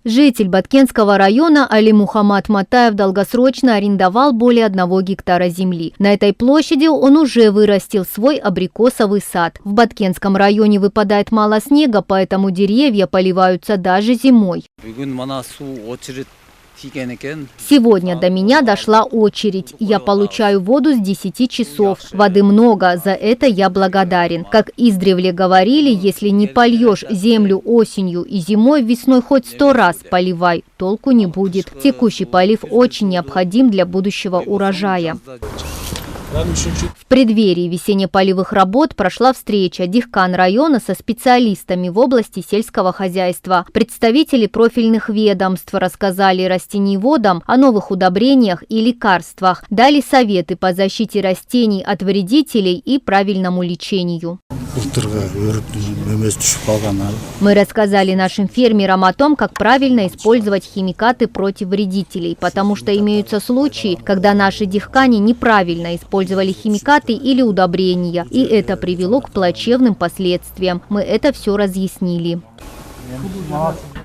Житель Баткенского района Али Мухаммад Матаев долгосрочно арендовал более 1 гектара земли. На этой площади он уже вырастил свой абрикосовый сад. В Баткенском районе выпадает мало снега, поэтому деревья поливаются даже зимой. Сегодня до меня дошла очередь. Я получаю воду с 10 часов. Воды много, за это я благодарен. Как издревле говорили, если не польешь землю осенью и зимой, весной хоть 100 раз поливай, толку не будет. Текущий полив очень необходим для будущего урожая. В преддверии весенне-полевых работ прошла встреча Дихкан района со специалистами в области сельского хозяйства. Представители профильных ведомств рассказали растениеводам о новых удобрениях и лекарствах, дали советы по защите растений от вредителей и правильному лечению. Мы рассказали нашим фермерам о том, как правильно использовать химикаты против вредителей, потому что имеются случаи, когда наши дихкани неправильно использовали химикаты или удобрения, и это привело к плачевным последствиям. Мы это все разъяснили.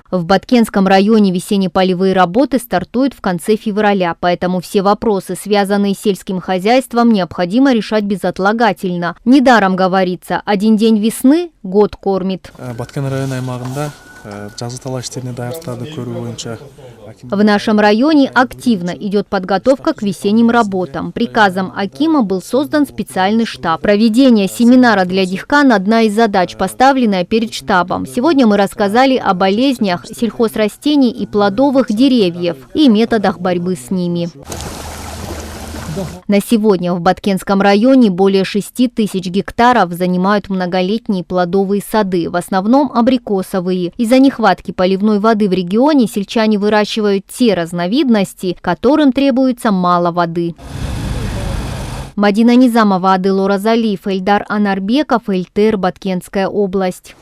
В Баткенском районе весенне-полевые работы стартуют в конце февраля, поэтому все вопросы, связанные с сельским хозяйством, необходимо решать безотлагательно. Недаром говорится, 1 день весны год кормит. В нашем районе активно идет подготовка к весенним работам. Приказом акима был создан специальный штаб. Проведение семинара для дихкан – одна из задач, поставленная перед штабом. Сегодня мы рассказали о болезнях сельхозрастений и плодовых деревьев и методах борьбы с ними. На сегодня в Баткенском районе более 6 тысяч гектаров занимают многолетние плодовые сады, в основном абрикосовые. Из-за нехватки поливной воды в регионе сельчане выращивают те разновидности, которым требуется мало воды. Мадина Низамова, Адыл Оразалиев, Эльдар Анарбеков, Эльтер, Баткенская область.